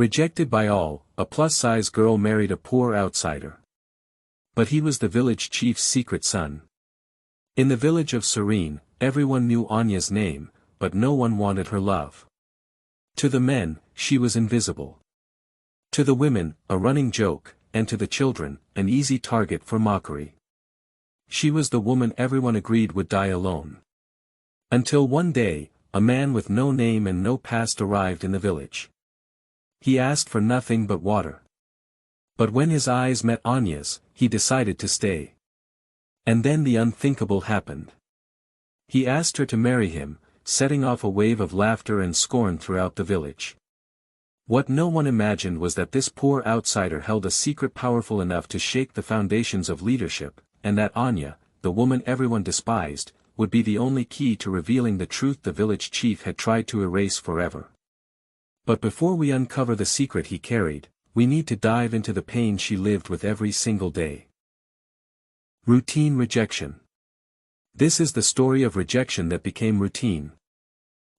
Rejected by all, a plus-size girl married a poor outsider. But he was the village chief's secret son. In the village of Serene, everyone knew Anya's name, but no one wanted her love. To the men, she was invisible. To the women, a running joke, and to the children, an easy target for mockery. She was the woman everyone agreed would die alone. Until one day, a man with no name and no past arrived in the village. He asked for nothing but water. But when his eyes met Anya's, he decided to stay. And then the unthinkable happened. He asked her to marry him, setting off a wave of laughter and scorn throughout the village. What no one imagined was that this poor outsider held a secret powerful enough to shake the foundations of leadership, and that Anya, the woman everyone despised, would be the only key to revealing the truth the village chief had tried to erase forever. But before we uncover the secret he carried, we need to dive into the pain she lived with every single day. Routine rejection. This is the story of rejection that became routine.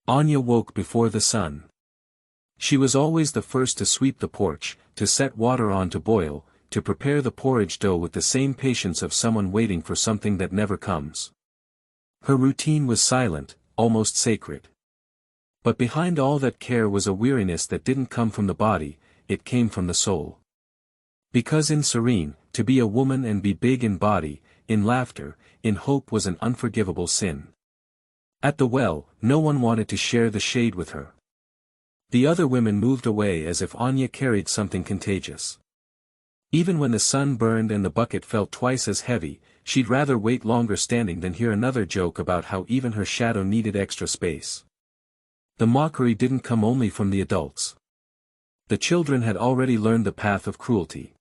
Anya woke before the sun. She was always the first to sweep the porch, to set water on to boil, to prepare the porridge dough with the same patience of someone waiting for something that never comes. Her routine was silent, almost sacred. But behind all that care was a weariness that didn't come from the body, it came from the soul. Because in Serene, to be a woman and be big in body, in laughter, in hope was an unforgivable sin. At the well, no one wanted to share the shade with her. The other women moved away as if Anya carried something contagious. Even when the sun burned and the bucket felt twice as heavy, she'd rather wait longer standing than hear another joke about how even her shadow needed extra space. The mockery didn't come only from the adults. The children had already learned the path of cruelty.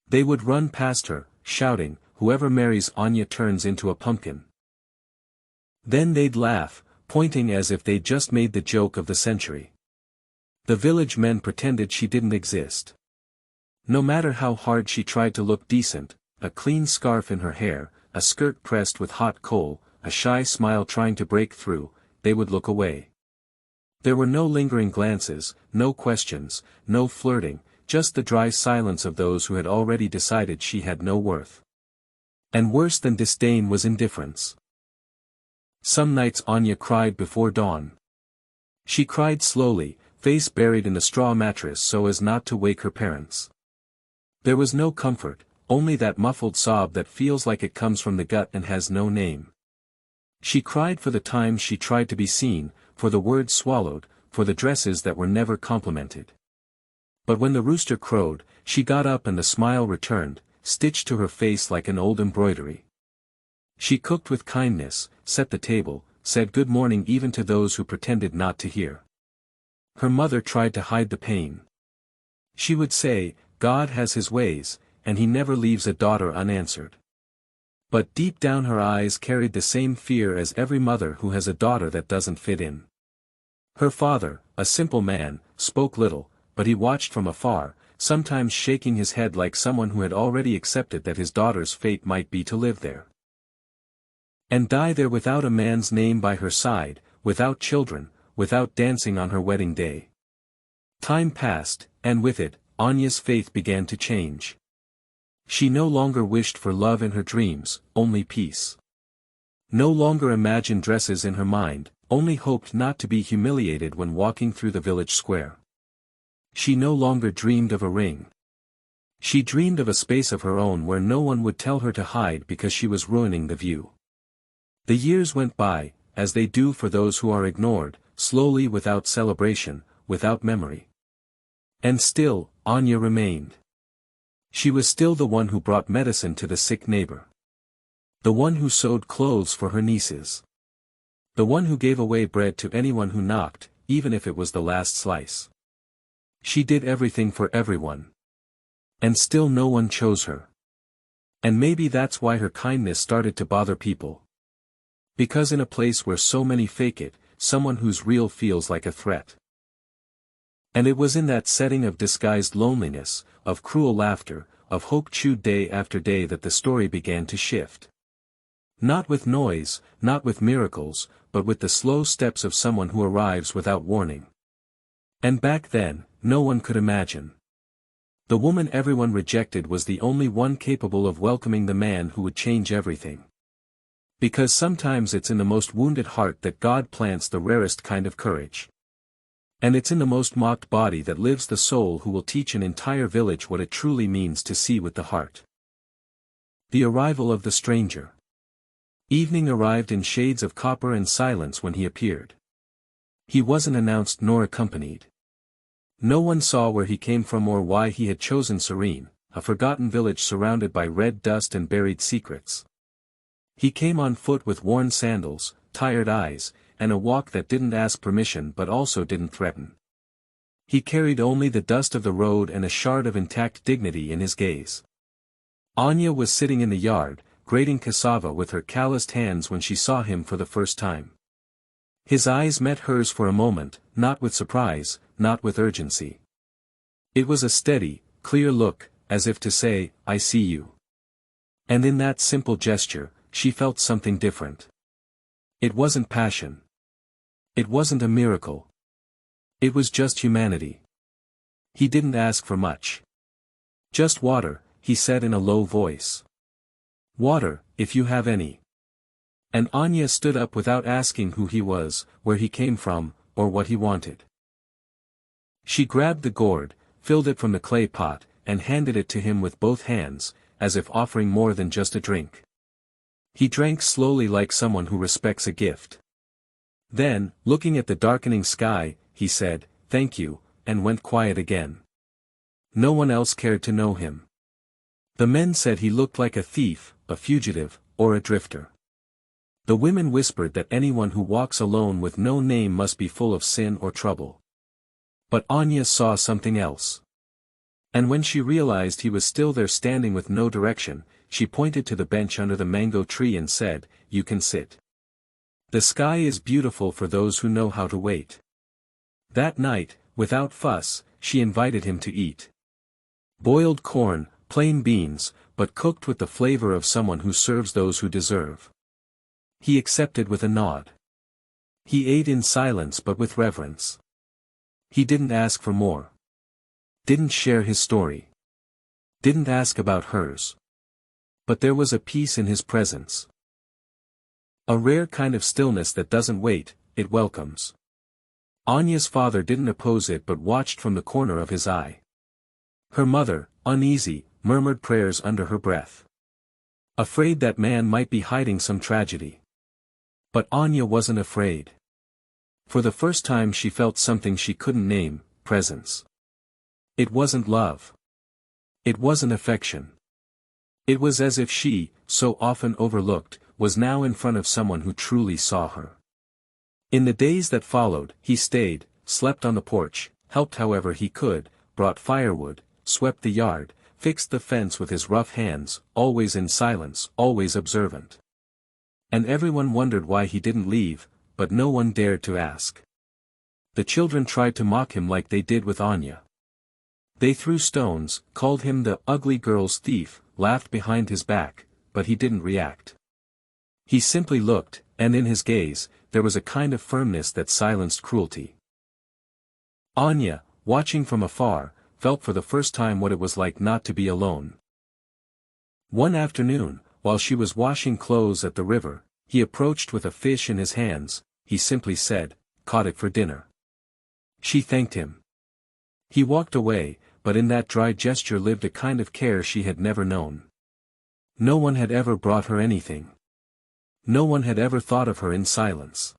They would run past her, shouting, "Whoever marries Anya turns into a pumpkin." Then they'd laugh, pointing as if they'd just made the joke of the century. The village men pretended she didn't exist. No matter how hard she tried to look decent, a clean scarf in her hair, a skirt pressed with hot coal, a shy smile trying to break through, they would look away. There were no lingering glances, no questions, no flirting, just the dry silence of those who had already decided she had no worth. And worse than disdain was indifference. Some nights Anya cried before dawn. She cried slowly, face buried in the straw mattress so as not to wake her parents. There was no comfort, only that muffled sob that feels like it comes from the gut and has no name. She cried for the times she tried to be seen, for the words swallowed, for the dresses that were never complimented. But when the rooster crowed, she got up and the smile returned, stitched to her face like an old embroidery. She cooked with kindness, set the table, said good morning even to those who pretended not to hear. Her mother tried to hide the pain. She would say, "God has his ways, and he never leaves a daughter unanswered." But deep down her eyes carried the same fear as every mother who has a daughter that doesn't fit in. Her father, a simple man, spoke little, but he watched from afar, sometimes shaking his head like someone who had already accepted that his daughter's fate might be to live there. And die there without a man's name by her side, without children, without dancing on her wedding day. Time passed, and with it, Anya's faith began to change. She no longer wished for love in her dreams, only peace. No longer imagined dresses in her mind, only hoped not to be humiliated when walking through the village square. She no longer dreamed of a ring. She dreamed of a space of her own where no one would tell her to hide because she was ruining the view. The years went by, as they do for those who are ignored, slowly without celebration, without memory. And still, Anya remained. She was still the one who brought medicine to the sick neighbor. The one who sewed clothes for her nieces. The one who gave away bread to anyone who knocked, even if it was the last slice. She did everything for everyone. And still no one chose her. And maybe that's why her kindness started to bother people. Because in a place where so many fake it, someone who's real feels like a threat. And it was in that setting of disguised loneliness, of cruel laughter, of hope chewed day after day that the story began to shift. Not with noise, not with miracles, but with the slow steps of someone who arrives without warning. And back then, no one could imagine. The woman everyone rejected was the only one capable of welcoming the man who would change everything. Because sometimes it's in the most wounded heart that God plants the rarest kind of courage. And it's in the most mocked body that lives the soul who will teach an entire village what it truly means to see with the heart. The arrival of the stranger. Evening arrived in shades of copper and silence when he appeared. He wasn't announced nor accompanied. No one saw where he came from or why he had chosen Serene, a forgotten village surrounded by red dust and buried secrets. He came on foot with worn sandals, tired eyes, and a walk that didn't ask permission but also didn't threaten. He carried only the dust of the road and a shard of intact dignity in his gaze. Anya was sitting in the yard, grating cassava with her calloused hands when she saw him for the first time. His eyes met hers for a moment, not with surprise, not with urgency. It was a steady, clear look, as if to say, "I see you." And in that simple gesture, she felt something different. It wasn't passion. It wasn't a miracle. It was just humanity. He didn't ask for much. "Just water," he said in a low voice. "Water, if you have any." And Anya stood up without asking who he was, where he came from, or what he wanted. She grabbed the gourd, filled it from the clay pot, and handed it to him with both hands, as if offering more than just a drink. He drank slowly like someone who respects a gift. Then, looking at the darkening sky, he said, "Thank you," and went quiet again. No one else cared to know him. The men said he looked like a thief, a fugitive, or a drifter. The women whispered that anyone who walks alone with no name must be full of sin or trouble. But Anya saw something else. And when she realized he was still there standing with no direction, she pointed to the bench under the mango tree and said, "You can sit. The sky is beautiful for those who know how to wait." That night, without fuss, she invited him to eat. Boiled corn, plain beans, but cooked with the flavor of someone who serves those who deserve. He accepted with a nod. He ate in silence but with reverence. He didn't ask for more. Didn't share his story. Didn't ask about hers. But there was a peace in his presence. A rare kind of stillness that doesn't wait, it welcomes. Anya's father didn't oppose it but watched from the corner of his eye. Her mother, uneasy, murmured prayers under her breath. Afraid that man might be hiding some tragedy. But Anya wasn't afraid. For the first time she felt something she couldn't name, presence. It wasn't love. It wasn't affection. It was as if she, so often overlooked, was now in front of someone who truly saw her. In the days that followed, he stayed, slept on the porch, helped however he could, brought firewood, swept the yard, fixed the fence with his rough hands, always in silence, always observant. And everyone wondered why he didn't leave, but no one dared to ask. The children tried to mock him like they did with Anya. They threw stones, called him the ugly girl's thief, laughed behind his back, but he didn't react. He simply looked, and in his gaze, there was a kind of firmness that silenced cruelty. Anya, watching from afar, felt for the first time what it was like not to be alone. One afternoon, while she was washing clothes at the river, he approached with a fish in his hands. He simply said, "Caught it for dinner." She thanked him. He walked away, but in that dry gesture lived a kind of care she had never known. No one had ever brought her anything. No one had ever thought of her in silence.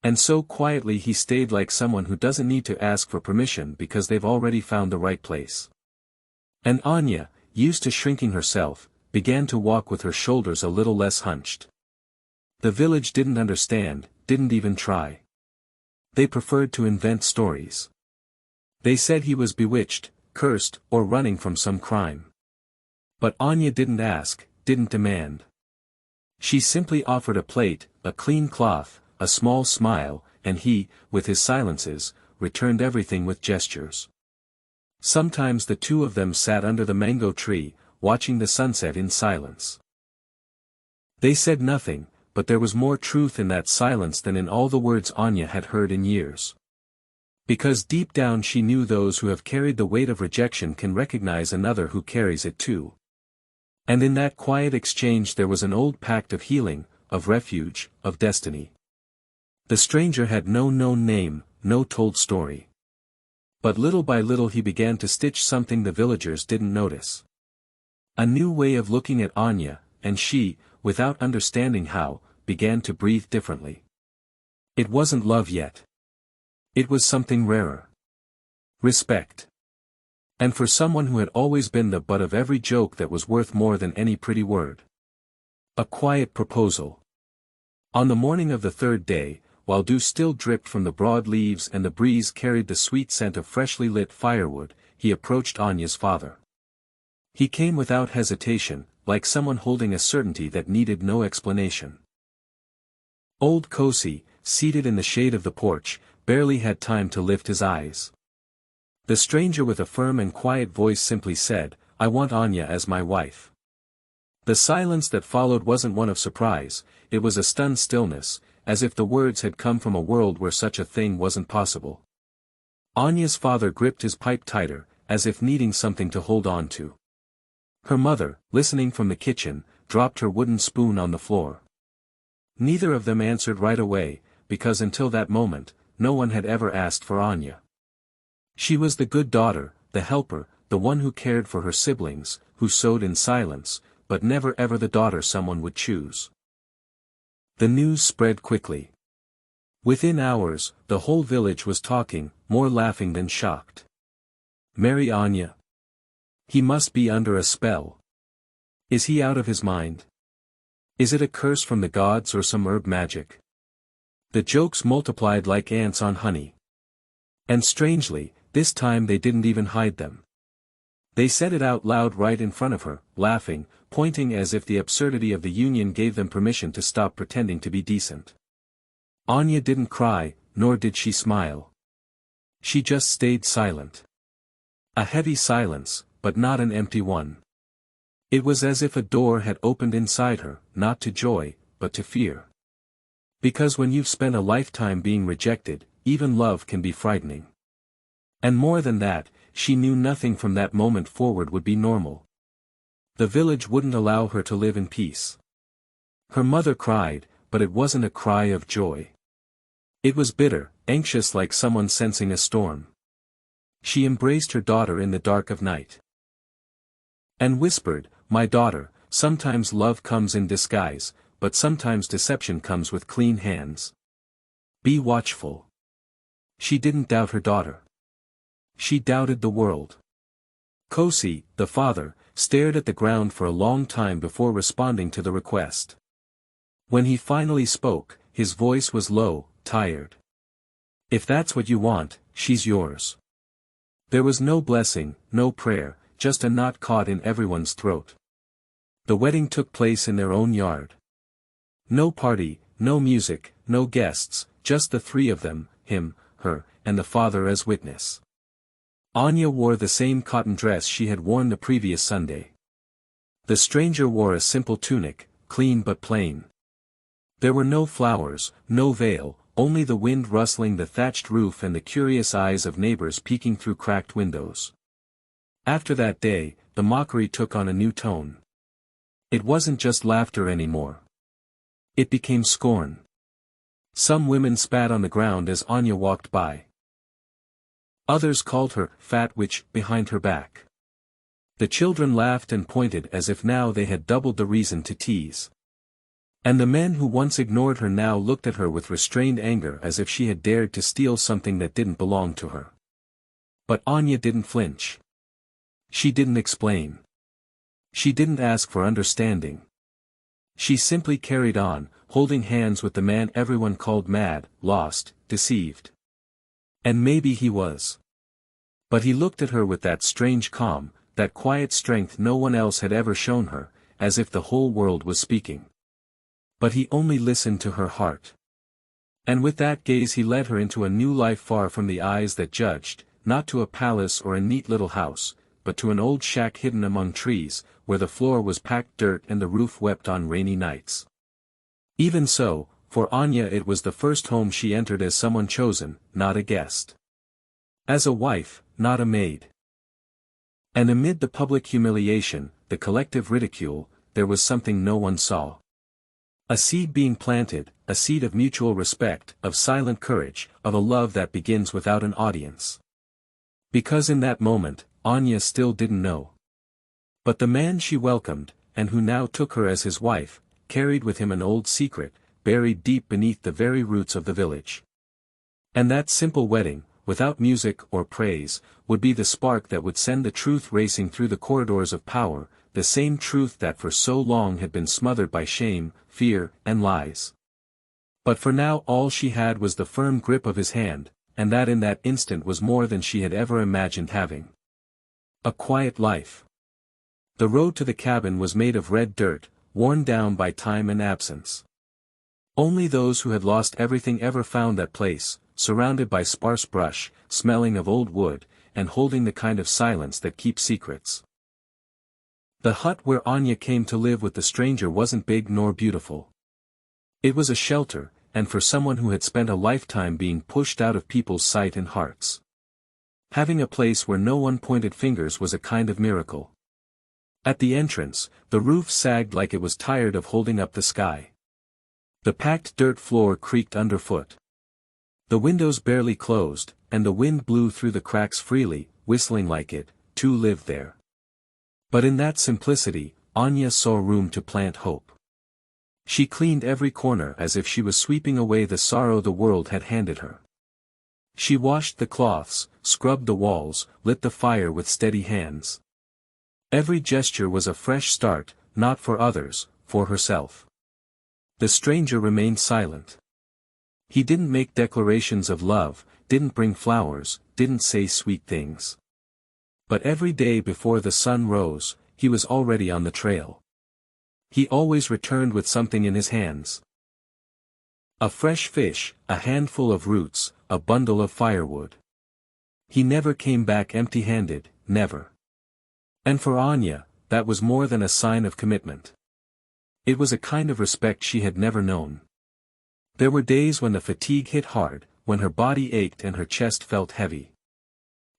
And so quietly he stayed like someone who doesn't need to ask for permission because they've already found the right place. And Anya, used to shrinking herself, began to walk with her shoulders a little less hunched. The village didn't understand, didn't even try. They preferred to invent stories. They said he was bewitched, cursed, or running from some crime. But Anya didn't ask, didn't demand. She simply offered a plate, a clean cloth, a small smile, and he, with his silences, returned everything with gestures. Sometimes the two of them sat under the mango tree, watching the sunset in silence. They said nothing, but there was more truth in that silence than in all the words Anya had heard in years. Because deep down she knew those who have carried the weight of rejection can recognize another who carries it too. And in that quiet exchange there was an old pact of healing, of refuge, of destiny. The stranger had no known name, no told story. But little by little he began to stitch something the villagers didn't notice. A new way of looking at Anya, and she, without understanding how, began to breathe differently. It wasn't love yet. It was something rarer. Respect. And for someone who had always been the butt of every joke that was worth more than any pretty word. A quiet proposal. On the morning of the third day, while dew still dripped from the broad leaves and the breeze carried the sweet scent of freshly lit firewood, he approached Anya's father. He came without hesitation, like someone holding a certainty that needed no explanation. Old Kosi, seated in the shade of the porch, barely had time to lift his eyes. The stranger with a firm and quiet voice simply said, "I want Anya as my wife." The silence that followed wasn't one of surprise, it was a stunned stillness, as if the words had come from a world where such a thing wasn't possible. Anya's father gripped his pipe tighter, as if needing something to hold on to. Her mother, listening from the kitchen, dropped her wooden spoon on the floor. Neither of them answered right away, because until that moment, no one had ever asked for Anya. She was the good daughter, the helper, the one who cared for her siblings, who sewed in silence, but never ever the daughter someone would choose. The news spread quickly. Within hours, the whole village was talking, more laughing than shocked. Marry Anya? He must be under a spell. Is he out of his mind? Is it a curse from the gods or some herb magic? The jokes multiplied like ants on honey. And strangely, this time they didn't even hide them. They said it out loud right in front of her, laughing, pointing as if the absurdity of the union gave them permission to stop pretending to be decent. Anya didn't cry, nor did she smile. She just stayed silent. A heavy silence, but not an empty one. It was as if a door had opened inside her, not to joy, but to fear. Because when you've spent a lifetime being rejected, even love can be frightening. And more than that, she knew nothing from that moment forward would be normal. The village wouldn't allow her to live in peace. Her mother cried, but it wasn't a cry of joy. It was bitter, anxious like someone sensing a storm. She embraced her daughter in the dark of night. And whispered, "My daughter, sometimes love comes in disguise, but sometimes deception comes with clean hands. Be watchful." She didn't doubt her daughter. She doubted the world. Kosi, the father, stared at the ground for a long time before responding to the request. When he finally spoke, his voice was low, tired. "If that's what you want, she's yours." There was no blessing, no prayer, just a knot caught in everyone's throat. The wedding took place in their own yard. No party, no music, no guests, just the three of them, him, her, and the father as witness. Anya wore the same cotton dress she had worn the previous Sunday. The stranger wore a simple tunic, clean but plain. There were no flowers, no veil, only the wind rustling the thatched roof and the curious eyes of neighbors peeking through cracked windows. After that day, the mockery took on a new tone. It wasn't just laughter anymore. It became scorn. Some women spat on the ground as Anya walked by. Others called her fat witch behind her back. The children laughed and pointed as if now they had doubled the reason to tease. And the men who once ignored her now looked at her with restrained anger as if she had dared to steal something that didn't belong to her. But Anya didn't flinch. She didn't explain. She didn't ask for understanding. She simply carried on, holding hands with the man everyone called mad, lost, deceived. And maybe he was. But he looked at her with that strange calm, that quiet strength no one else had ever shown her, as if the whole world was speaking. But he only listened to her heart. And with that gaze he led her into a new life far from the eyes that judged, not to a palace or a neat little house, but to an old shack hidden among trees, where the floor was packed dirt and the roof wept on rainy nights. Even so, for Anya it was the first home she entered as someone chosen, not a guest. As a wife, not a maid. And amid the public humiliation, the collective ridicule, there was something no one saw. A seed being planted, a seed of mutual respect, of silent courage, of a love that begins without an audience. Because in that moment, Anya still didn't know. But the man she welcomed, and who now took her as his wife, carried with him an old secret, buried deep beneath the very roots of the village. And that simple wedding, without music or praise, would be the spark that would send the truth racing through the corridors of power, the same truth that for so long had been smothered by shame, fear, and lies. But for now all she had was the firm grip of his hand, and that in that instant was more than she had ever imagined having. A quiet life. The road to the cabin was made of red dirt, worn down by time and absence. Only those who had lost everything ever found that place, surrounded by sparse brush, smelling of old wood, and holding the kind of silence that keeps secrets. The hut where Anya came to live with the stranger wasn't big nor beautiful. It was a shelter, and for someone who had spent a lifetime being pushed out of people's sight and hearts. Having a place where no one pointed fingers was a kind of miracle. At the entrance, the roof sagged like it was tired of holding up the sky. The packed dirt floor creaked underfoot. The windows barely closed, and the wind blew through the cracks freely, whistling like it, too, lived there. But in that simplicity, Anya saw room to plant hope. She cleaned every corner as if she was sweeping away the sorrow the world had handed her. She washed the cloths, scrubbed the walls, lit the fire with steady hands. Every gesture was a fresh start, not for others, for herself. The stranger remained silent. He didn't make declarations of love, didn't bring flowers, didn't say sweet things. But every day before the sun rose, he was already on the trail. He always returned with something in his hands. A fresh fish, a handful of roots, a bundle of firewood. He never came back empty-handed, never. And for Anya, that was more than a sign of commitment. It was a kind of respect she had never known. There were days when the fatigue hit hard, when her body ached and her chest felt heavy.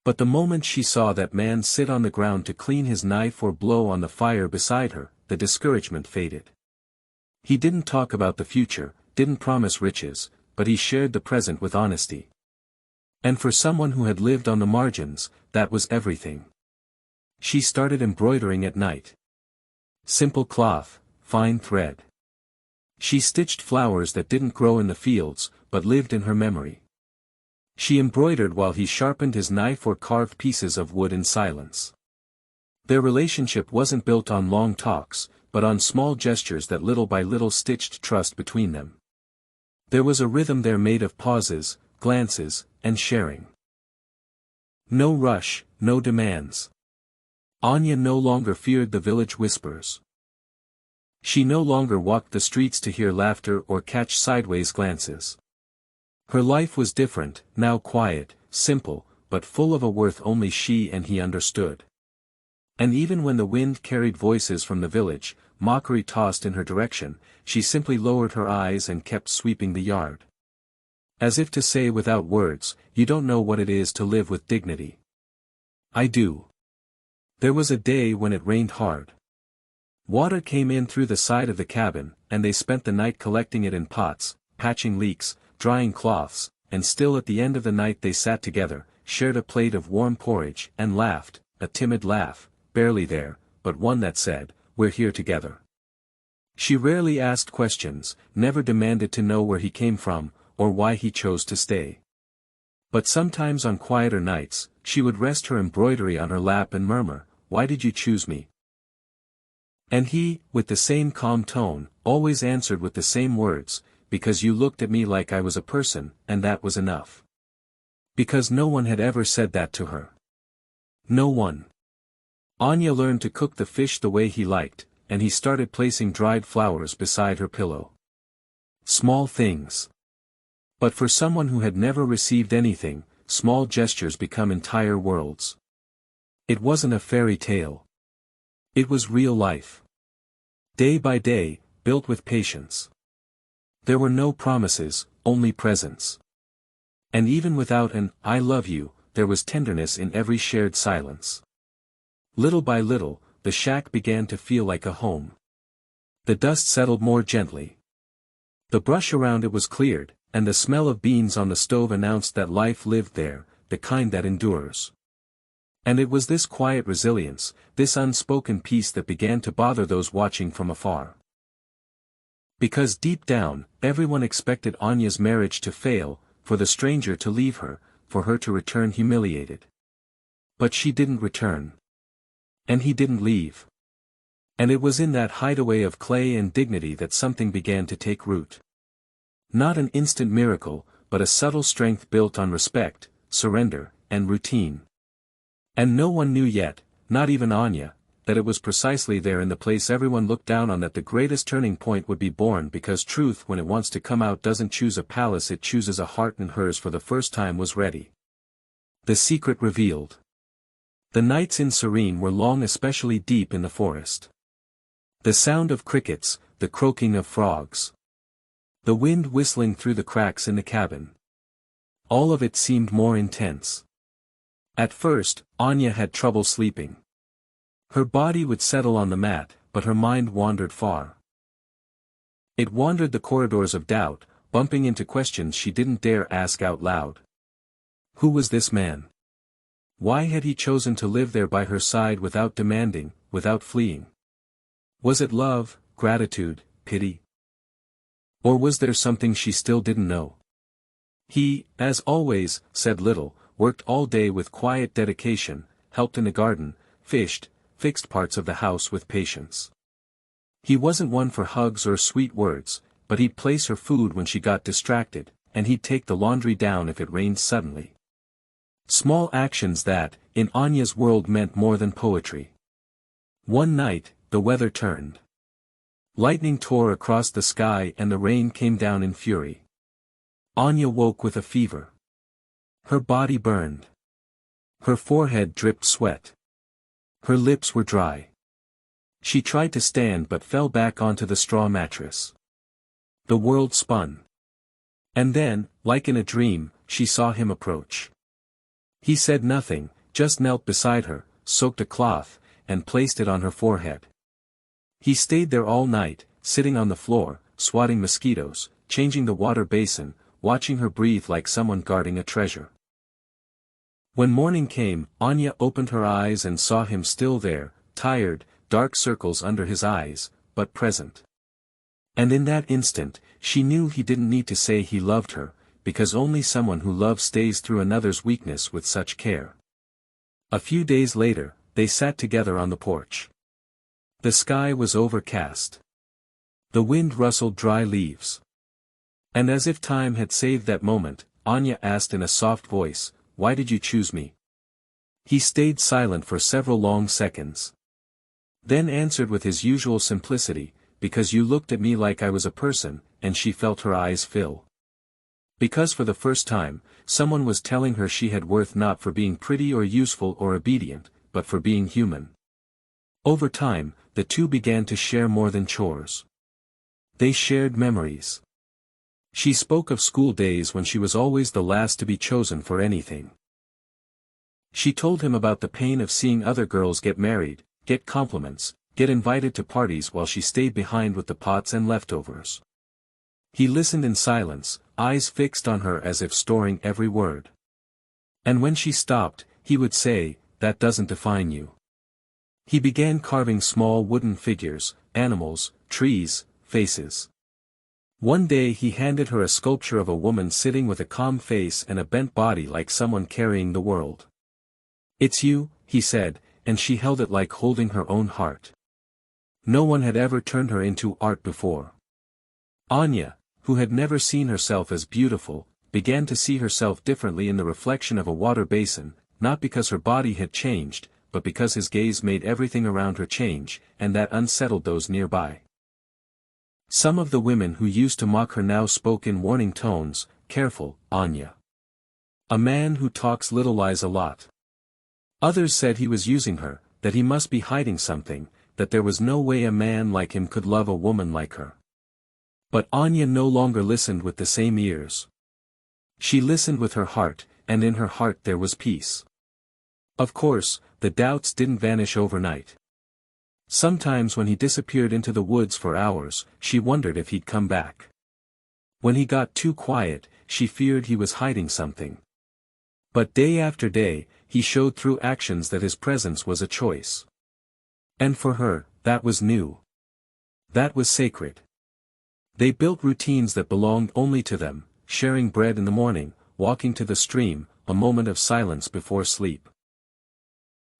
But the moment she saw that man sit on the ground to clean his knife or blow on the fire beside her, the discouragement faded. He didn't talk about the future, didn't promise riches, but he shared the present with honesty. And for someone who had lived on the margins, that was everything. She started embroidering at night. Simple cloth, fine thread. She stitched flowers that didn't grow in the fields, but lived in her memory. She embroidered while he sharpened his knife or carved pieces of wood in silence. Their relationship wasn't built on long talks, but on small gestures that little by little stitched trust between them. There was a rhythm there made of pauses, glances, and sharing. No rush, no demands. Anya no longer feared the village whispers. She no longer walked the streets to hear laughter or catch sideways glances. Her life was different, now quiet, simple, but full of a worth only she and he understood. And even when the wind carried voices from the village, mockery tossed in her direction, she simply lowered her eyes and kept sweeping the yard. As if to say without words, you don't know what it is to live with dignity. I do. There was a day when it rained hard. Water came in through the side of the cabin, and they spent the night collecting it in pots, patching leaks, drying cloths, and still at the end of the night they sat together, shared a plate of warm porridge, and laughed, a timid laugh, barely there, but one that said, "We're here together." She rarely asked questions, never demanded to know where he came from, or why he chose to stay. But sometimes on quieter nights, she would rest her embroidery on her lap and murmur, "Why did you choose me?" And he, with the same calm tone, always answered with the same words, "Because you looked at me like I was a person, and that was enough." Because no one had ever said that to her. No one. Anya learned to cook the fish the way he liked, and he started placing dried flowers beside her pillow. Small things. But for someone who had never received anything, small gestures become entire worlds. It wasn't a fairy tale. It was real life. Day by day, built with patience. There were no promises, only presence. And even without an "I love you," there was tenderness in every shared silence. Little by little, the shack began to feel like a home. The dust settled more gently. The brush around it was cleared, and the smell of beans on the stove announced that life lived there, the kind that endures. And it was this quiet resilience, this unspoken peace that began to bother those watching from afar. Because deep down, everyone expected Anya's marriage to fail, for the stranger to leave her, for her to return humiliated. But she didn't return. And he didn't leave. And it was in that hideaway of clay and dignity that something began to take root. Not an instant miracle, but a subtle strength built on respect, surrender, and routine. And no one knew yet, not even Anya, that it was precisely there in the place everyone looked down on that the greatest turning point would be born, because truth when it wants to come out doesn't choose a palace, it chooses a heart, and hers for the first time was ready. The secret revealed. The nights in Serene were long, especially deep in the forest. The sound of crickets, the croaking of frogs. The wind whistling through the cracks in the cabin. All of it seemed more intense. At first, Anya had trouble sleeping. Her body would settle on the mat, but her mind wandered far. It wandered the corridors of doubt, bumping into questions she didn't dare ask out loud. Who was this man? Why had he chosen to live there by her side without demanding, without fleeing? Was it love, gratitude, pity? Or was there something she still didn't know? He, as always, said little, worked all day with quiet dedication, helped in the garden, fished, fixed parts of the house with patience. He wasn't one for hugs or sweet words, but he'd place her food when she got distracted, and he'd take the laundry down if it rained suddenly. Small actions that, in Anya's world, meant more than poetry. One night, the weather turned. Lightning tore across the sky and the rain came down in fury. Anya woke with a fever. Her body burned. Her forehead dripped sweat. Her lips were dry. She tried to stand but fell back onto the straw mattress. The world spun. And then, like in a dream, she saw him approach. He said nothing, just knelt beside her, soaked a cloth, and placed it on her forehead. He stayed there all night, sitting on the floor, swatting mosquitoes, changing the water basin, watching her breathe like someone guarding a treasure. When morning came, Anya opened her eyes and saw him still there, tired, dark circles under his eyes, but present. And in that instant, she knew he didn't need to say he loved her, because only someone who loves stays through another's weakness with such care. A few days later, they sat together on the porch. The sky was overcast. The wind rustled dry leaves. And as if time had saved that moment, Anya asked in a soft voice, "Why did you choose me?" He stayed silent for several long seconds. Then answered with his usual simplicity, "Because you looked at me like I was a person," and she felt her eyes fill. Because for the first time, someone was telling her she had worth not for being pretty or useful or obedient, but for being human. Over time, the two began to share more than chores. They shared memories. She spoke of school days when she was always the last to be chosen for anything. She told him about the pain of seeing other girls get married, get compliments, get invited to parties while she stayed behind with the pots and leftovers. He listened in silence, eyes fixed on her as if storing every word. And when she stopped, he would say, "That doesn't define you." He began carving small wooden figures, animals, trees, faces. One day he handed her a sculpture of a woman sitting with a calm face and a bent body like someone carrying the world. "It's you," he said, and she held it like holding her own heart. No one had ever turned her into art before. Anya, who had never seen herself as beautiful, began to see herself differently in the reflection of a water basin, not because her body had changed, but because his gaze made everything around her change, and that unsettled those nearby. Some of the women who used to mock her now spoke in warning tones, "Careful, Anya. A man who talks little lies a lot." Others said he was using her, that he must be hiding something, that there was no way a man like him could love a woman like her. But Anya no longer listened with the same ears. She listened with her heart, and in her heart there was peace. Of course, the doubts didn't vanish overnight. Sometimes when he disappeared into the woods for hours, she wondered if he'd come back. When he got too quiet, she feared he was hiding something. But day after day, he showed through actions that his presence was a choice. And for her, that was new. That was sacred. They built routines that belonged only to them, sharing bread in the morning, walking to the stream, a moment of silence before sleep.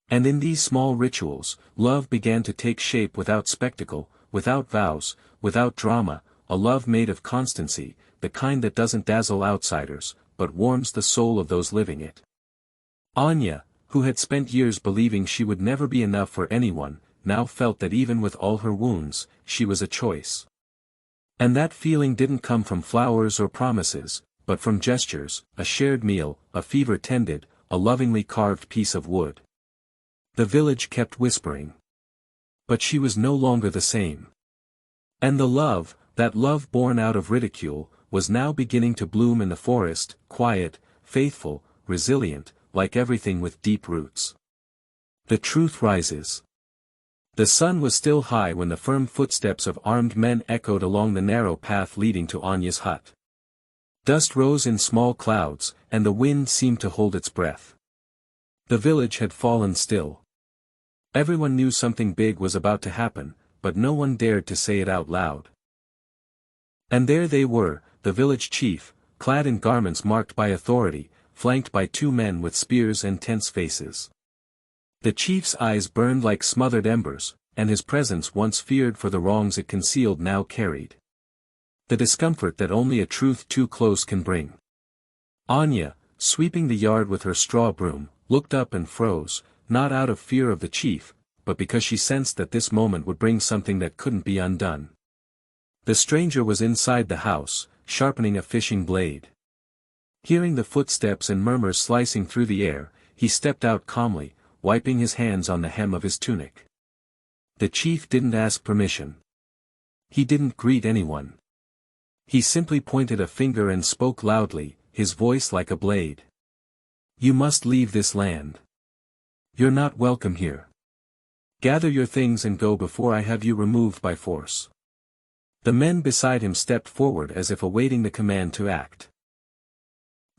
And in these small rituals, love began to take shape without spectacle, without vows, without drama, a love made of constancy, the kind that doesn't dazzle outsiders, but warms the soul of those living it. Anya, who had spent years believing she would never be enough for anyone, now felt that even with all her wounds, she was a choice. And that feeling didn't come from flowers or promises, but from gestures, a shared meal, a fever tended, a lovingly carved piece of wood. The village kept whispering. But she was no longer the same. And the love, that love born out of ridicule, was now beginning to bloom in the forest, quiet, faithful, resilient, like everything with deep roots. The truth rises. The sun was still high when the firm footsteps of armed men echoed along the narrow path leading to Anya's hut. Dust rose in small clouds, and the wind seemed to hold its breath. The village had fallen still. Everyone knew something big was about to happen, but no one dared to say it out loud. And there they were, the village chief, clad in garments marked by authority, flanked by two men with spears and tense faces. The chief's eyes burned like smothered embers, and his presence once feared for the wrongs it concealed now carried the discomfort that only a truth too close can bring. Anya, sweeping the yard with her straw broom, looked up and froze, not out of fear of the chief, but because she sensed that this moment would bring something that couldn't be undone. The stranger was inside the house, sharpening a fishing blade. Hearing the footsteps and murmurs slicing through the air, he stepped out calmly, wiping his hands on the hem of his tunic. The chief didn't ask permission. He didn't greet anyone. He simply pointed a finger and spoke loudly, his voice like a blade. "You must leave this land. You're not welcome here. Gather your things and go before I have you removed by force." The men beside him stepped forward as if awaiting the command to act.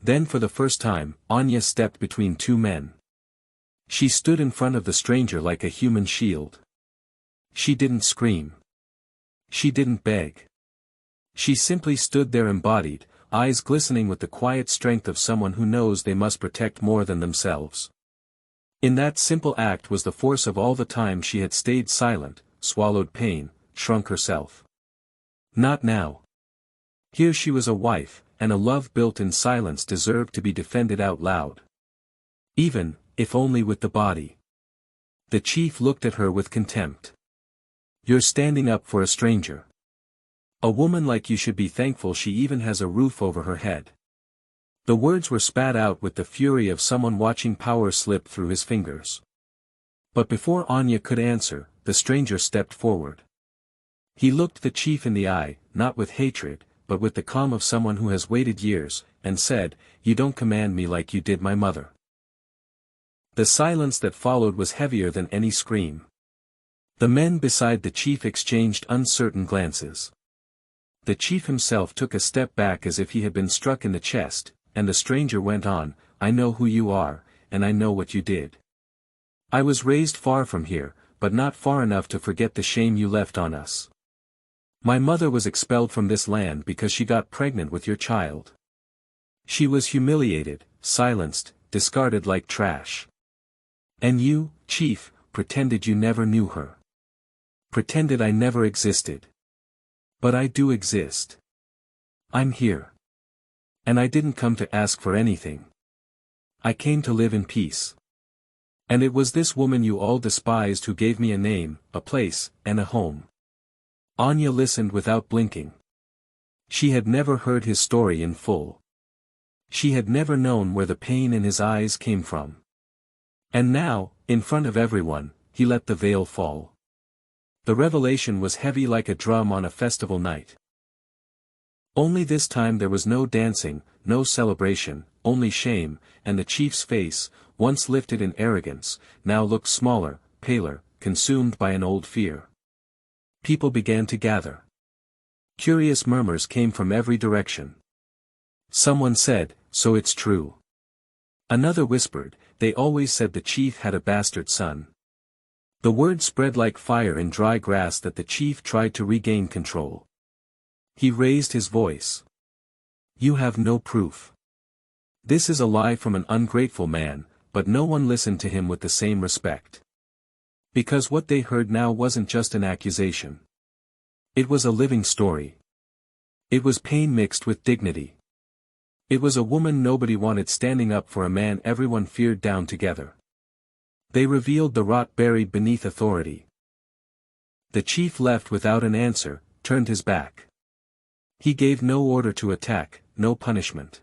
Then for the first time, Anya stepped between two men. She stood in front of the stranger like a human shield. She didn't scream. She didn't beg. She simply stood there embodied, eyes glistening with the quiet strength of someone who knows they must protect more than themselves. In that simple act was the force of all the time she had stayed silent, swallowed pain, shrunk herself. Not now. Here she was a wife, and a love built in silence deserved to be defended out loud. Even, if only with the body. The chief looked at her with contempt. "You're standing up for a stranger. A woman like you should be thankful she even has a roof over her head." The words were spat out with the fury of someone watching power slip through his fingers. But before Anya could answer, the stranger stepped forward. He looked the chief in the eye, not with hatred, but with the calm of someone who has waited years, and said, "You don't command me like you did my mother." The silence that followed was heavier than any scream. The men beside the chief exchanged uncertain glances. The chief himself took a step back as if he had been struck in the chest, and the stranger went on, "I know who you are, and I know what you did. I was raised far from here, but not far enough to forget the shame you left on us. My mother was expelled from this land because she got pregnant with your child. She was humiliated, silenced, discarded like trash. And you, chief, pretended you never knew her. Pretended I never existed. But I do exist. I'm here. And I didn't come to ask for anything. I came to live in peace. And it was this woman you all despised who gave me a name, a place, and a home." Anya listened without blinking. She had never heard his story in full. She had never known where the pain in his eyes came from. And now, in front of everyone, he let the veil fall. The revelation was heavy like a drum on a festival night. Only this time there was no dancing, no celebration, only shame, and the chief's face, once lifted in arrogance, now looked smaller, paler, consumed by an old fear. People began to gather. Curious murmurs came from every direction. Someone said, "So it's true." Another whispered, "They always said the chief had a bastard son." The word spread like fire in dry grass that the chief tried to regain control. He raised his voice. "You have no proof. This is a lie from an ungrateful man," but no one listened to him with the same respect. Because what they heard now wasn't just an accusation. It was a living story. It was pain mixed with dignity. It was a woman nobody wanted standing up for a man everyone feared down together. They revealed the rot buried beneath authority. The chief left without an answer, turned his back. He gave no order to attack, no punishment.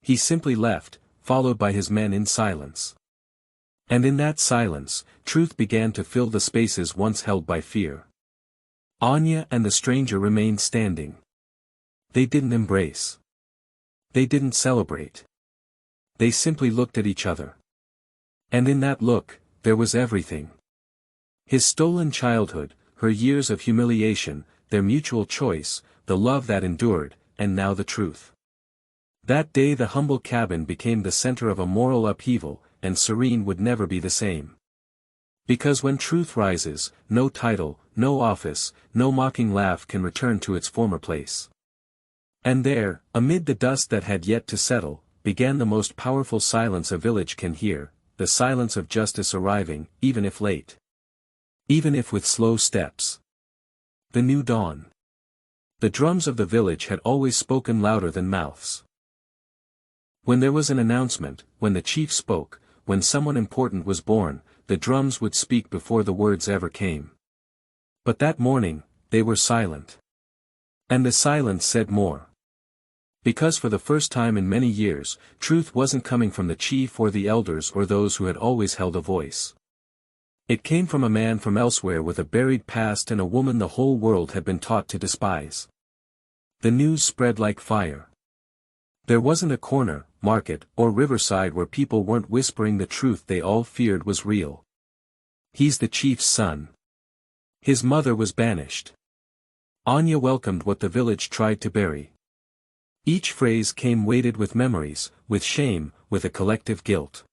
He simply left, followed by his men in silence. And in that silence, truth began to fill the spaces once held by fear. Anya and the stranger remained standing. They didn't embrace. They didn't celebrate. They simply looked at each other. And in that look, there was everything. His stolen childhood, her years of humiliation, their mutual choice, the love that endured, and now the truth. That day the humble cabin became the center of a moral upheaval, and Serene would never be the same. Because when truth rises, no title, no office, no mocking laugh can return to its former place. And there, amid the dust that had yet to settle, began the most powerful silence a village can hear, the silence of justice arriving, even if late. Even if with slow steps. The new dawn. The drums of the village had always spoken louder than mouths. When there was an announcement, when the chief spoke, when someone important was born, the drums would speak before the words ever came. But that morning, they were silent. And the silence said more. Because for the first time in many years, truth wasn't coming from the chief or the elders or those who had always held a voice. It came from a man from elsewhere with a buried past and a woman the whole world had been taught to despise. The news spread like fire. There wasn't a corner, market, or riverside where people weren't whispering the truth they all feared was real. He's the chief's son. His mother was banished. Anya welcomed what the village tried to bury. Each phrase came weighted with memories, with shame, with a collective guilt.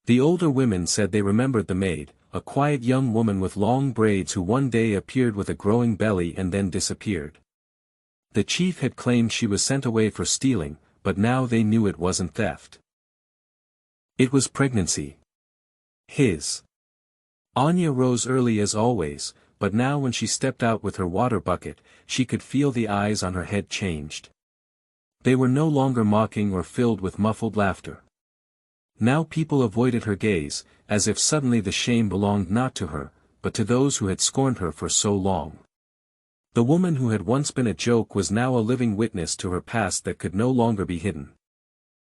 The older women said they remembered the maid, a quiet young woman with long braids who one day appeared with a growing belly and then disappeared. The chief had claimed she was sent away for stealing, but now they knew it wasn't theft. It was pregnancy. His. Anya rose early as always, but now when she stepped out with her water bucket, she could feel the eyes on her head changed. They were no longer mocking or filled with muffled laughter. Now people avoided her gaze, as if suddenly the shame belonged not to her, but to those who had scorned her for so long. The woman who had once been a joke was now a living witness to her past that could no longer be hidden.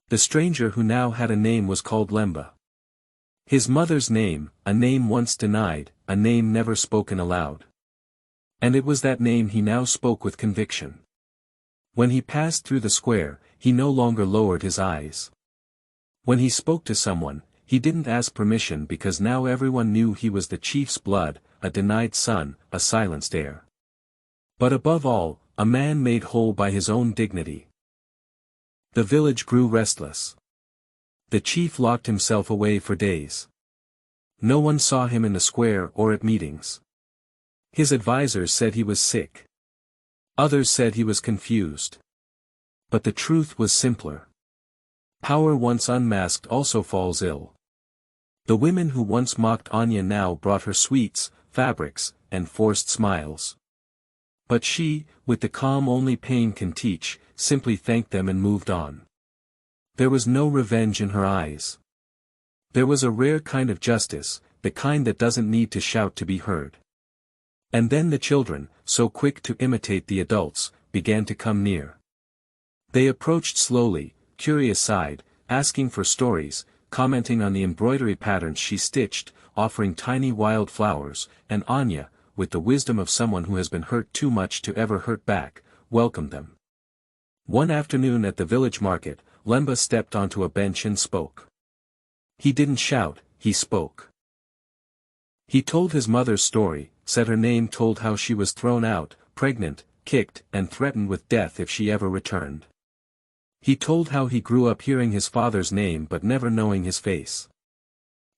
The stranger who now had a name was called Lemba. His mother's name, a name once denied, a name never spoken aloud. And it was that name he now spoke with conviction. When he passed through the square, he no longer lowered his eyes. When he spoke to someone, he didn't ask permission because now everyone knew he was the chief's blood, a denied son, a silenced heir. But above all, a man made whole by his own dignity. The village grew restless. The chief locked himself away for days. No one saw him in the square or at meetings. His advisors said he was sick. Others said he was confused. But the truth was simpler. Power once unmasked also falls ill. The women who once mocked Anya now brought her sweets, fabrics, and forced smiles. But she, with the calm only pain can teach, simply thanked them and moved on. There was no revenge in her eyes. There was a rare kind of justice, the kind that doesn't need to shout to be heard. And then the children, so quick to imitate the adults, began to come near. They approached slowly, curious-eyed, asking for stories, commenting on the embroidery patterns she stitched, offering tiny wild flowers, and Anya, with the wisdom of someone who has been hurt too much to ever hurt back, welcomed them. One afternoon at the village market, Lemba stepped onto a bench and spoke. He didn't shout, he spoke. He told his mother's story, said her name, told how she was thrown out, pregnant, kicked, and threatened with death if she ever returned. He told how he grew up hearing his father's name but never knowing his face.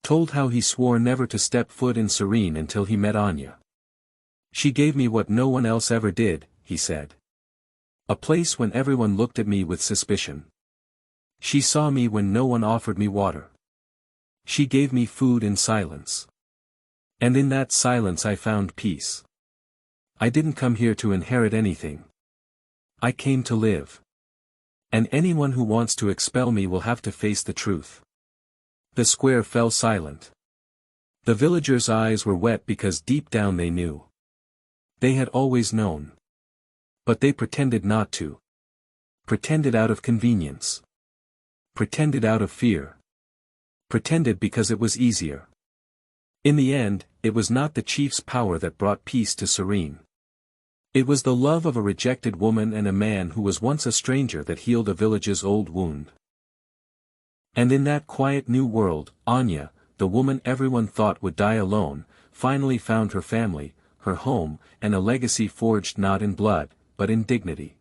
Told how he swore never to step foot in Serene until he met Anya. She gave me what no one else ever did, he said. A place when everyone looked at me with suspicion. She saw me when no one offered me water. She gave me food in silence. And in that silence I found peace. I didn't come here to inherit anything. I came to live. And anyone who wants to expel me will have to face the truth. The square fell silent. The villagers' eyes were wet because deep down they knew. They had always known. But they pretended not to. Pretended out of convenience. Pretended out of fear. Pretended because it was easier. In the end, it was not the chief's power that brought peace to Serene. It was the love of a rejected woman and a man who was once a stranger that healed a village's old wound. And in that quiet new world, Anya, the woman everyone thought would die alone, finally found her family, her home, and a legacy forged not in blood, but in dignity.